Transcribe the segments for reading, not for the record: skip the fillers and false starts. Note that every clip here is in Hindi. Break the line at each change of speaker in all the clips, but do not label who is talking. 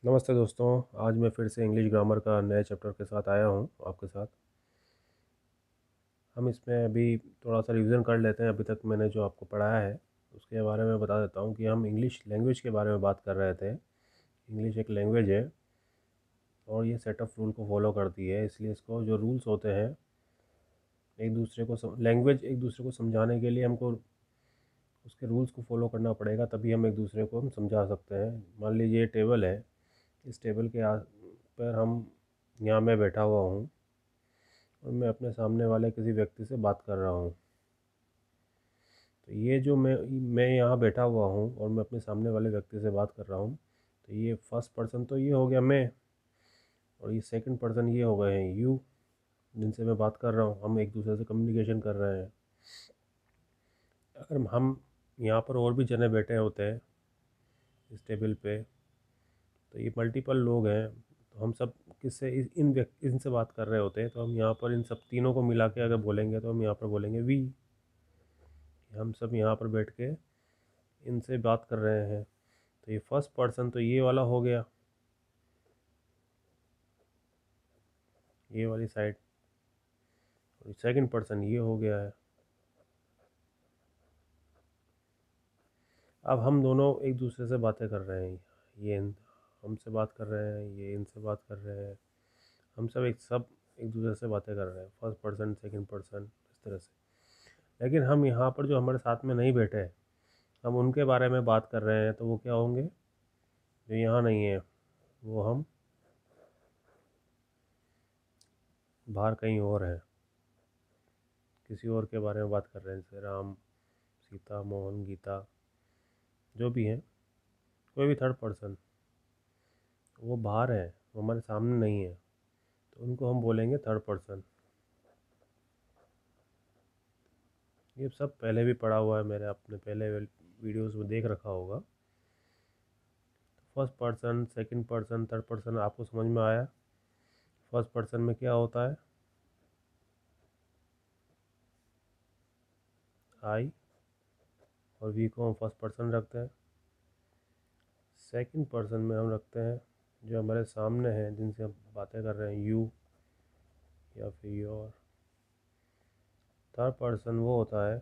नमस्ते दोस्तों। आज मैं फिर से इंग्लिश ग्रामर का नए चैप्टर के साथ आया हूँ आपके साथ। हम इसमें अभी थोड़ा सा रिवीजन कर लेते हैं। अभी तक मैंने जो आपको पढ़ाया है उसके बारे में बता देता हूँ कि हम इंग्लिश लैंग्वेज के बारे में बात कर रहे थे। इंग्लिश एक लैंग्वेज है और ये सेट ऑफ रूल को फॉलो करती है, इसलिए इसको जो रूल्स होते हैं एक दूसरे को लैंग्वेज एक दूसरे को समझाने के लिए हमको उसके रूल्स को फॉलो करना पड़ेगा, तभी हम एक दूसरे को हम समझा सकते हैं। मान लीजिए ये टेबल है, इस टेबल के पर हम यहाँ मैं बैठा हुआ हूँ और मैं अपने सामने वाले किसी व्यक्ति से बात कर रहा हूँ। तो ये जो मैं यहाँ बैठा हुआ हूँ और मैं अपने सामने वाले व्यक्ति से बात कर रहा हूँ, तो ये फर्स्ट पर्सन तो ये हो गया मैं, और ये सेकंड पर्सन ये हो गए हैं यू, जिनसे मैं बात कर रहा हूँ। हम एक दूसरे से कम्युनिकेशन कर रहे हैं। अगर हम यहाँ पर और भी जने बैठे होते हैं इस टेबल पे, तो ये मल्टीपल लोग हैं, तो हम सब किससे इनसे बात कर रहे होते हैं, तो हम यहाँ पर इन सब तीनों को मिला के अगर बोलेंगे तो हम यहाँ पर बोलेंगे वी। हम सब यहाँ पर बैठ के इनसे बात कर रहे हैं। तो ये फर्स्ट पर्सन तो ये वाला हो गया, ये वाली साइड, और सेकंड पर्सन ये हो गया है। अब हम दोनों एक दूसरे से बातें कर रहे हैं। हमसे बात कर रहे हैं, ये इनसे बात कर रहे हैं। हम सब एक दूसरे से बातें कर रहे हैं, फर्स्ट पर्सन सेकंड पर्सन इस तरह से। लेकिन हम यहाँ पर जो हमारे साथ में नहीं बैठे हैं, हम उनके बारे में बात कर रहे हैं, तो वो क्या होंगे? जो यहाँ नहीं है वो हम बाहर कहीं और हैं, किसी और के बारे में बात कर रहे हैं, जैसे राम, सीता, मोहन, गीता, जो भी हैं, कोई भी थर्ड पर्सन, वो बाहर है, वो हमारे सामने नहीं है, तो उनको हम बोलेंगे थर्ड पर्सन। ये सब पहले भी पढ़ा हुआ है, मेरे अपने पहले वीडियोस में देख रखा होगा। First person second person third person आपको समझ में आया? फर्स्ट पर्सन में क्या होता है? आई और वी को हम फर्स्ट पर्सन रखते हैं। सेकंड पर्सन में हम रखते हैं जो हमारे सामने हैं, जिनसे हम बातें कर रहे हैं, यू या फिर योर। थर्ड पर्सन वो होता है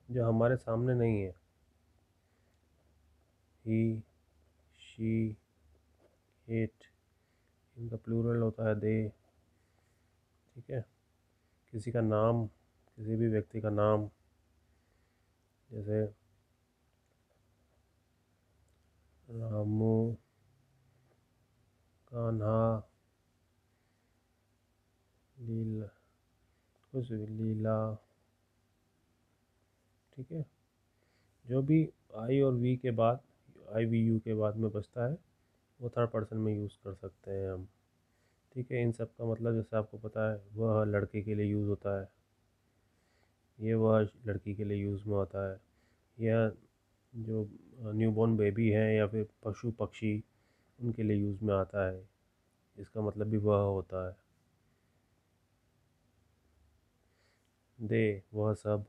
जो हमारे सामने नहीं है, ही, शी, इट। इनका प्लूरल होता है दे। ठीक है। किसी का नाम, किसी भी व्यक्ति का नाम, जैसे रामू, कान्हा, लीला, कुछ भी, लीला। ठीक है। जो भी आई और वी के बाद, आई वी यू के बाद में बचता है, वो थर्ड पर्सन में यूज़ कर सकते हैं हम। ठीक है। इन सब का मतलब जैसे आपको पता है, वह लड़के के लिए यूज़ होता है, ये वह लड़की के लिए यूज़ में होता है। यह जो न्यूबॉर्न बेबी हैं या फिर पशु पक्षी, उनके लिए यूज़ में आता है। इसका मतलब भी वह होता है। दे, वह सब।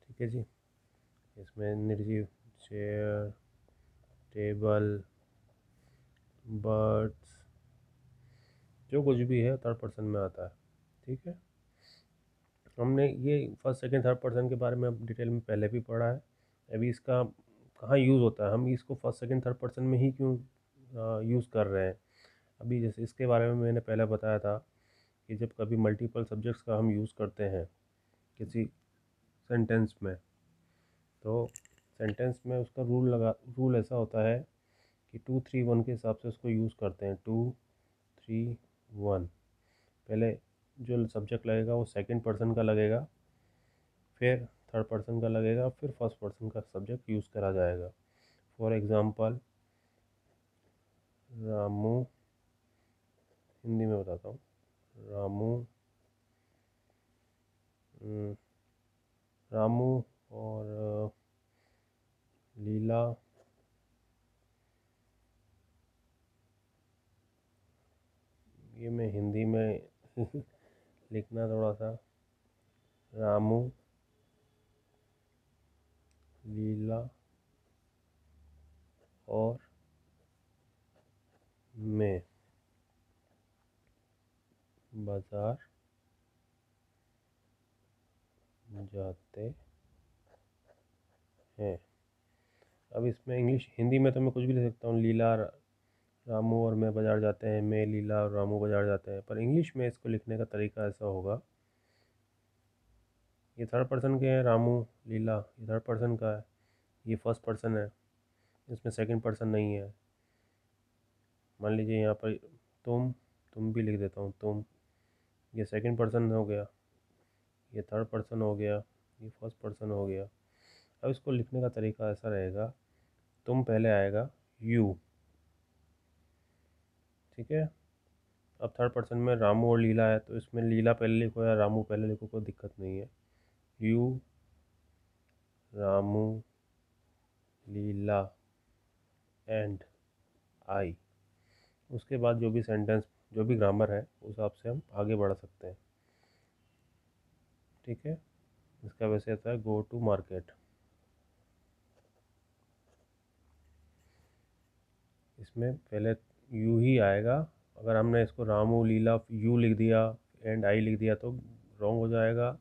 ठीक है जी। इसमें निर्जीव, चेयर, टेबल, बर्ड्स, जो कुछ भी है थर्ड पर्सन में आता है। ठीक है। हमने ये फर्स्ट सेकंड थर्ड पर्सन के बारे में अब डिटेल में पहले भी पढ़ा है। अभी इसका कहाँ यूज़ होता है, हम इसको फर्स्ट सेकंड थर्ड पर्सन में ही क्यों यूज़ कर रहे हैं। अभी जैसे इसके बारे में मैंने पहले बताया था कि जब कभी मल्टीपल सब्जेक्ट्स का हम यूज़ करते हैं किसी सेंटेंस में, तो सेंटेंस में उसका रूल ऐसा होता है कि 2 3 1 के हिसाब से उसको यूज़ करते हैं। 2 3 1। पहले जो सब्जेक्ट लगेगा वो सेकंड पर्सन का लगेगा, फिर थर्ड पर्सन का लगेगा, फिर फर्स्ट पर्सन का सब्जेक्ट यूज़ करा जाएगा। फॉर एग्ज़ाम्पल, रामू, हिंदी में बताता हूँ। रामू, रामू और लीला, ये मैं हिंदी में लिखना थोड़ा सा। रामू, लीला और में बाजार जाते हैं। अब इसमें इंग्लिश हिंदी में तो मैं कुछ भी लिख सकता हूँ, लीला रामू और मैं बाजार जाते हैं, मैं लीला और रामू बाजार जाते हैं, पर इंग्लिश में इसको लिखने का तरीका ऐसा होगा, ये थर्ड पर्सन के हैं, रामू लीला ये थर्ड पर्सन का है, ये फर्स्ट पर्सन है, इसमें सेकंड पर्सन नहीं है। मान लीजिए यहाँ पर तुम भी लिख देता हूँ, तुम, ये सेकंड पर्सन हो गया, ये थर्ड पर्सन हो गया, ये फर्स्ट पर्सन हो गया। अब इसको लिखने का तरीका ऐसा रहेगा, तुम पहले आएगा यू, ठीक है। अब थर्ड पर्सन में रामू और लीला है, तो इसमें लीला पहले लिखो या रामू पहले लिखो, कोई दिक्कत नहीं है। You, Ramu, Leela and I. उसके बाद जो भी सेंटेंस, जो भी ग्रामर है उस हिसाब से हम आगे बढ़ा सकते हैं, ठीक है। इसका वैसे आता है गो टू मार्केट। इसमें पहले यू ही आएगा, अगर हमने इसको रामू लीला यू लिख दिया एंड आई लिख दिया तो रॉन्ग हो जाएगा।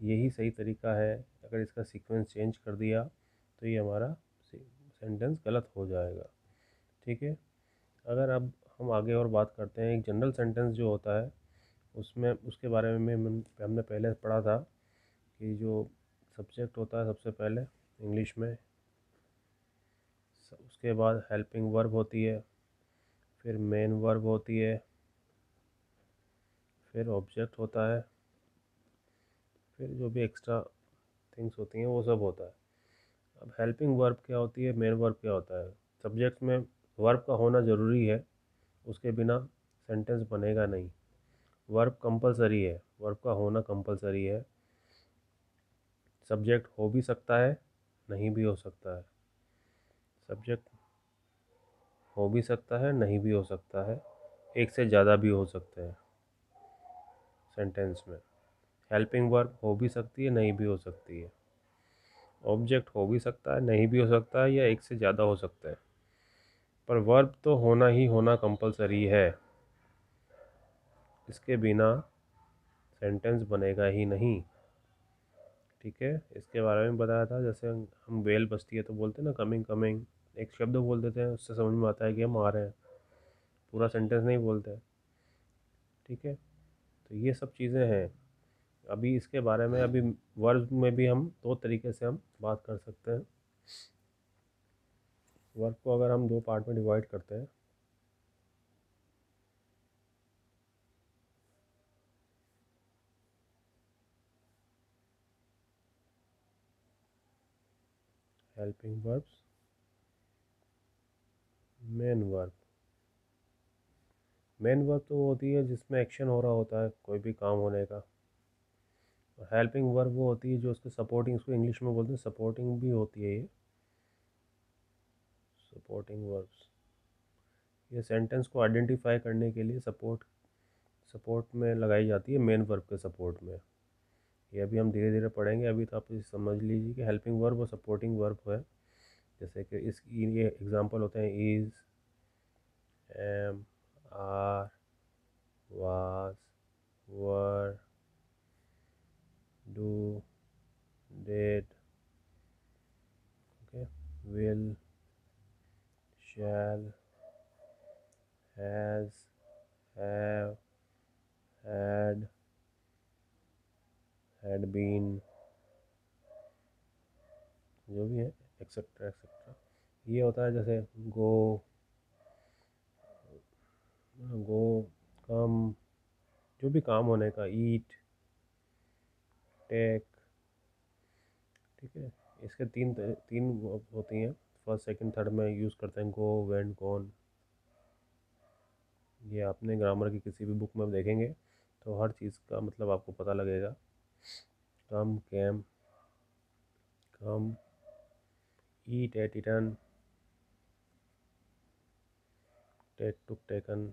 यही सही तरीका है, अगर इसका सीक्वेंस चेंज कर दिया तो ये हमारा सेंटेंस गलत हो जाएगा, ठीक है। अगर अब हम आगे और बात करते हैं, एक जनरल सेंटेंस जो होता है उसमें, उसके बारे में हमने पहले पढ़ा था कि जो सब्जेक्ट होता है सबसे पहले इंग्लिश में, उसके बाद हेल्पिंग वर्ब होती है, फिर मेन वर्ब होती है, फिर ऑब्जेक्ट होता है, फिर जो भी एक्स्ट्रा थिंग्स होती हैं वो सब होता है। अब हेल्पिंग वर्ब क्या होती है, मेन वर्ब क्या होता है। सब्जेक्ट में वर्ब का होना ज़रूरी है, उसके बिना सेंटेंस बनेगा नहीं। वर्ब कंपलसरी है, वर्ब का होना कंपलसरी है। सब्जेक्ट हो भी सकता है, नहीं भी हो सकता है। सब्जेक्ट हो भी सकता है, नहीं भी हो सकता है, एक से ज़्यादा भी हो सकते हैं सेंटेंस में। हेल्पिंग वर्ब हो भी सकती है, नहीं भी हो सकती है। ऑब्जेक्ट हो भी सकता है, नहीं भी हो सकता है, या एक से ज़्यादा हो सकता है, पर वर्ब तो होना ही होना कंपलसरी है। इसके बिना सेंटेंस बनेगा ही नहीं, ठीक है। इसके बारे में बताया था, जैसे हम बेल बजती है तो बोलते हैं ना कमिंग कमिंग, एक शब्द बोल देते हैं, उससे समझ में आता है कि हम आ रहे हैं, पूरा सेंटेंस नहीं बोलते हैं, ठीक है। तो ये सब चीज़ें हैं। अभी इसके बारे में, अभी वर्ब में भी हम दो तरीके से हम बात कर सकते हैं। वर्ब को अगर हम दो पार्ट में डिवाइड करते हैं, helping verbs, main verb. Main verb तो वो होती है जिसमें एक्शन हो रहा होता है, कोई भी काम होने का। और हेल्पिंग वर्ब वो होती है जो उसके सपोर्टिंग, उसको इंग्लिश में बोलते हैं सपोर्टिंग भी होती है ये, सपोर्टिंग वर्ब्स। ये सेंटेंस को आइडेंटिफाई करने के लिए सपोर्ट में लगाई जाती है, मेन वर्ब के सपोर्ट में। ये अभी हम धीरे धीरे पढ़ेंगे, अभी तो आप इसे समझ लीजिए कि हेल्पिंग वर्ब और सपोर्टिंग वर्ब है। जैसे कि इस ये एग्जांपल होते हैं, is, am, are, was, were, do, did, okay, will, shall, has, have, had been, जो भी है, एक्सेट्रा एक्सेट्रा। ये होता है जैसे गो, गो, कम, जो भी काम होने का, ईट, टेक, ठीक है। इसके तीन तीन होती हैं, फर्स्ट सेकंड थर्ड में यूज़ करते हैं, गो, वेंट, गॉन। ये आपने ग्रामर की किसी भी बुक में देखेंगे तो हर चीज़ का मतलब आपको पता लगेगा। कम, कैम, कम, ईट, एट, ईटन, टेक, टुक, टेकन।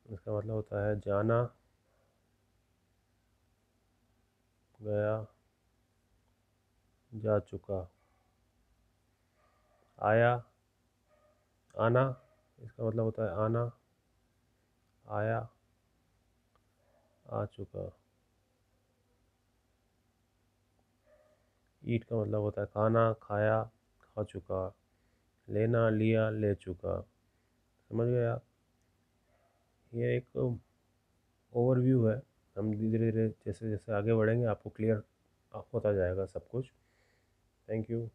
इसका मतलब होता है जाना, गया, जा चुका। आया, आना, इसका मतलब होता है आना, आया, आ चुका। ईट का मतलब होता है खाना, खाया, खा चुका। लेना, लिया, ले चुका। समझ गए आप? ये एक ओवरव्यू है। हम धीरे धीरे जैसे जैसे आगे बढ़ेंगे आपको क्लियर होता जाएगा सब कुछ। Thank you.